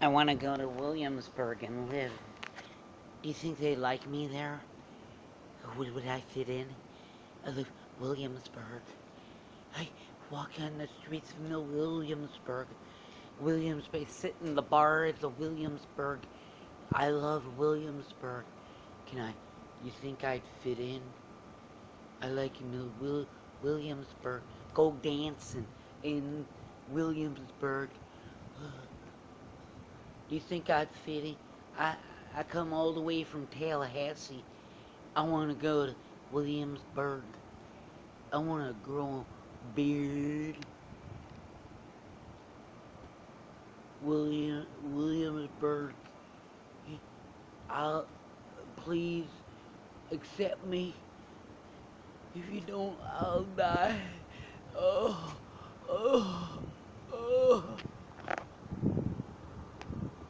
I want to go to Williamsburg and live. Do you think they like me there? Would I fit in? I live Williamsburg. I walk on the streets of Williamsburg. Williamsburg, sit in the bars of Williamsburg. I love Williamsburg. You think I'd fit in? I like Williamsburg. Go dancing in Williamsburg. Do you think I'd fit in? I come all the way from Tallahassee. I want to go to Williamsburg. I want to grow a beard. Williamsburg. I'll please accept me. If you don't, I'll die. Oh, oh, oh.